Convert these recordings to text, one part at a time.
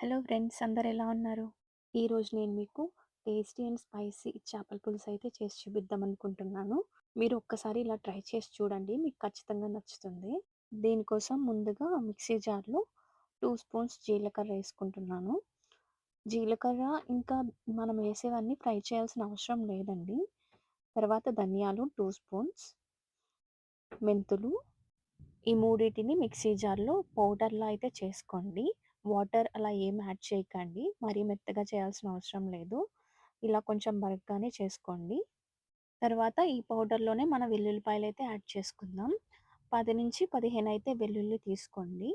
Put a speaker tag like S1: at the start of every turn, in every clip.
S1: Hello friends, అందరు ఎలా ఉన్నారు? ఈరోజు నేను మీకు టేస్టీ అండ్ స్పైసీ చేపల పులుసు అయితే చేసి చూపిద్దాం అనుకుంటున్నాను. మీరు ఒక్కసారి ఇలా ట్రై చేసి చూడండి. మీకు ఖచ్చితంగా నచ్చుతుంది. దీనికోసం ముందుగా మిక్సీ జార్‌లో 2 స్పూన్స్ జీలకర్ర వేసుకుంటున్నాను. జీలకర్ర ఇంకా మనం వేసేవన్నీ ఫ్రై చేయాల్సిన అవసరం లేదండి. తర్వాత ధనియాలు 2 స్పూన్స్, మెంతులు ఈ మూడిటిని మిక్సీ జార్‌లో పౌడర్‌లా అయితే చేసుకోండి. వాటర్ అలా ఏం యాడ్ చేయకండి. మరీ మెత్తగా చేయాల్సిన అవసరం లేదు. ఇలా కొంచెం బరగ్గానే చేసుకోండి. తర్వాత ఈ పౌడర్‌లోనే మన వెల్లుల్లిపాయలైతే యాడ్ చేసుకుందాం. 10-15 అయితే వెల్లుల్లి తీసుకోండి.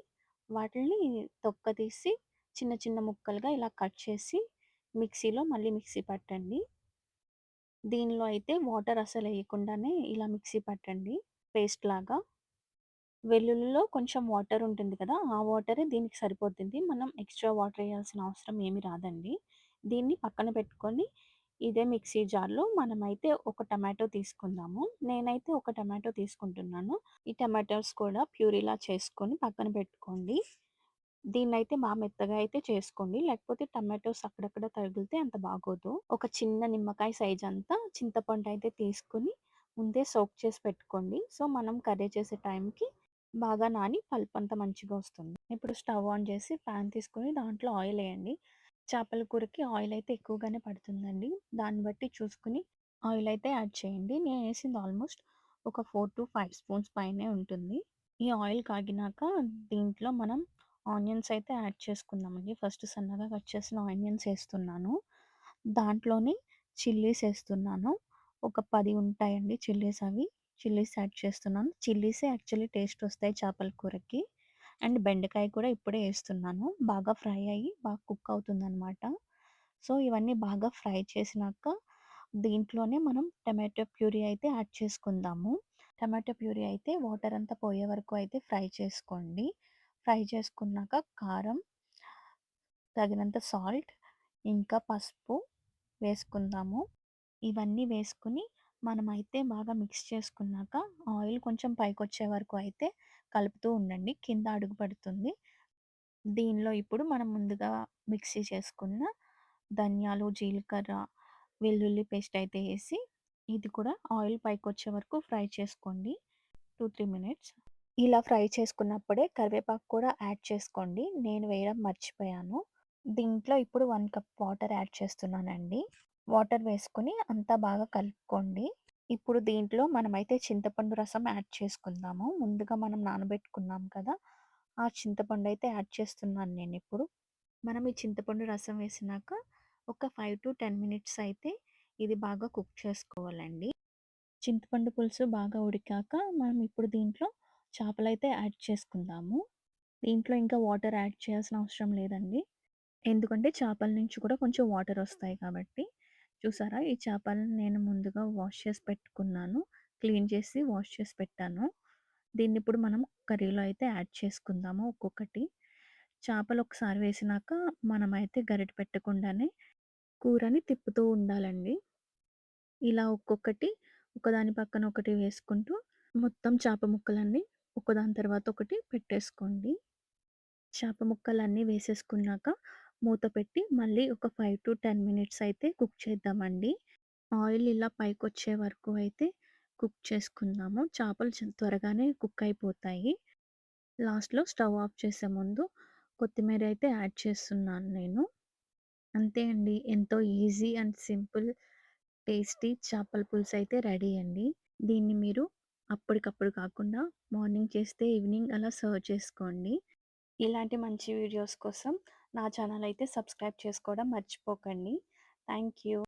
S1: వాటిల్ని తొక్క తీసి చిన్న చిన్న ముక్కలుగా ఇలా కట్ చేసి మిక్సీలో మళ్ళీ మిక్సీ పట్టండి. దీనిలో అయితే వాటర్ అసలేయకుండానే ఇలా మిక్సీ పట్టండి పేస్ట్‌లాగా. వెల్లుల్లిలో కొంచెం వాటర్ ఉంటుంది కదా! ఆ వాటరే దీనికి సరిపోతుంది. మనం ఎక్స్‌ట్రా వాటర్ ఎయాల్సిన అవసరం ఏమి రాదండి. దీన్ని పక్కన పెట్టుకొని ఇదే మిక్సీ జార్‌లో మనమైతే ఒక టమాటో తీసుకుందాము. నేనైతే ఒక టమాటో తీసుకుంటున్నాను. ఈ టమాటోస్ కూడా ప్యూరీలా చేసుకొని పక్కన పెట్టుకోండి. దీన్నైతే మెత్తగా అయితే చేసుకోండి. లేకపోతే టమాటోస్ అక్కడక్కడ తగిలితే అంత బాగోదు. ఒక చిన్న నిమ్మకాయ సైజ్ అంతా చింతపండయితే తీసుకొని ముందే సోక్ చేసి పెట్టుకోండి. సో, మనం కర్రీ చేసే టైంకి బాగా నాని పల్పంతా మంచిగా వస్తుంది. ఇప్పుడు స్టవ్ ఆన్ చేసి పాన్ తీసుకొని దాంట్లో ఆయిలేయండి. చేపల కూరకి ఆయిలయితే ఎక్కువగానే పడుతుందండి. దాన్ని బట్టి చూసుకొని ఆయిలయితే యాడ్ చేయండి. నేనేసింది ఆల్మోస్ట్ ఒక 4-5 స్పూన్స్ పైనే ఉంటుంది. ఈ ఆయిల్ కాగినాక దీంట్లో మనం ఆనియన్స్ అయితే యాడ్ చేసుకుందామండి. ఫస్ట్ సన్నగా కట్ చేసిన ఆనియన్స్ ఏస్తున్నాను. దాంట్లోనే చిల్లీస్ ఏస్తున్నాను. ఒక 10 ఉంటాయండి చిల్లీస్ అవి. చిల్లీస్ యాడ్ చేస్తున్నాను. చిల్లీసే యాక్చువల్లీ టేస్ట్ వస్తాయి చేపల కూరకి. అండ్ బెండకాయ కూడా ఇప్పుడే ఏస్తున్నాను. బాగా ఫ్రై అయ్యి బాగా కుక్ అవుతుందనమాట. సో, ఇవన్నీ బాగా ఫ్రై చేసినాక దీంట్లోనే మనం టమాటో ప్యూరీ అయితే యాడ్ చేసుకుందాము. టమాటో ప్యూరీ అయితే వాటర్ అంతా పోయే వరకు అయితే ఫ్రై చేసుకోండి. ఫ్రై చేసుకున్నాక కారం, తగినంత సాల్ట్, ఇంకా పసుపు వేసుకుందాము. ఇవన్నీ వేసుకొని మనమైతే బాగా మిక్స్ చేసుకున్నాక ఆయిల్ కొంచెం పైకొచ్చే వరకు అయితే కలుపుతూ ఉండండి. కింద అడుగు పడుతుంది. దీనిలో ఇప్పుడు మనం ముందుగా మిక్సీ చేసుకున్న ధనియాలు, జీలకర్ర, వెల్లుల్లి పేస్ట్ అయితే ఏసి ఇది కూడా ఆయిల్ పైకొచ్చే వరకు ఫ్రై చేసుకోండి. 2-3 మినిట్స్. ఇలా ఫ్రై చేసుకున్నప్పుడే కరివేపాకు కూడా యాడ్ చేసుకోండి. నేను వేయడం మర్చిపోయాను. దీంట్లో ఇప్పుడు 1 కప్ వాటర్ యాడ్ చేస్తున్నానండి. వాటర్ వేసుకొని అంతా బాగా కలుపుకోండి. ఇప్పుడు దీంట్లో మనమైతే చింతపండు రసం యాడ్ చేసుకుందాము. ముందుగా మనం నానబెట్టుకున్నాం కదా! ఆ చింతపండయితే యాడ్ చేస్తున్నాను నేనిప్పుడు. మనం ఈ చింతపండు రసం వేసినాక ఒక 5-10 మినిట్స్ అయితే ఇది బాగా కుక్ చేసుకోవాలండి. చింతపండు పులుసు బాగా ఉడికాక మనం ఇప్పుడు దీంట్లో చేపలైతే యాడ్ చేసుకుందాము. దీంట్లో ఇంకా వాటర్ యాడ్ చేయాల్సిన అవసరం లేదండి. ఎందుకంటే చేపల నుంచి కూడా కొంచెం వాటర్ ఒస్తాయి కాబట్టి. చూసారా? ఈ చేపలను నేను ముందుగా వాష్ చేసి పెట్టుకున్నాను. క్లీన్ చేసి వాష్ చేసి పెట్టాను. దీన్నిప్పుడు మనం కర్రీలో అయితే యాడ్ చేసుకుందాము ఒక్కొక్కటి. చేపలు ఒకసారి వేసినాక మనమైతే గరిటె పెట్టకుండానే కూరని తిప్పుతూ ఉండాలండి. ఇలా ఒక్కొక్కటి ఒకదాని పక్కన ఒకటి వేసుకుంటూ మొత్తం చేప ముక్కలన్నీ ఒకదాని తర్వాత ఒకటి పెట్టేసుకోండి. చేప ముక్కలన్నీ వేసేసుకున్నాక మూత పెట్టి మళ్ళీ ఒక 5-10 మినిట్స్ అయితే కుక్ చేద్దామండి. ఆయిల్ ఇలా పైకొచ్చే వరకు అయితే కుక్ చేసుకుందాము. చేపలు త్వరగానే కుక్ అయిపోతాయి. లాస్ట్‌లో స్టవ్ ఆఫ్ చేసే ముందు కొత్తిమీర అయితే యాడ్ చేస్తున్నాను నేను. అంతే అండి. ఎంతో ఈజీ అండ్ సింపుల్ టేస్టీ చేపల పులుసు అయితే రెడీ అండి. దీన్ని మీరు అప్పటికప్పుడు కాకుండా మార్నింగ్ చేస్తే ఈవినింగ్ అలా సర్వ్ చేసుకోండి. ఇలాంటి మంచి వీడియోస్ కోసం నా ఛానల్ అయితే సబ్స్క్రైబ్ చేసుకోవడం మర్చిపోకండి. Thank you.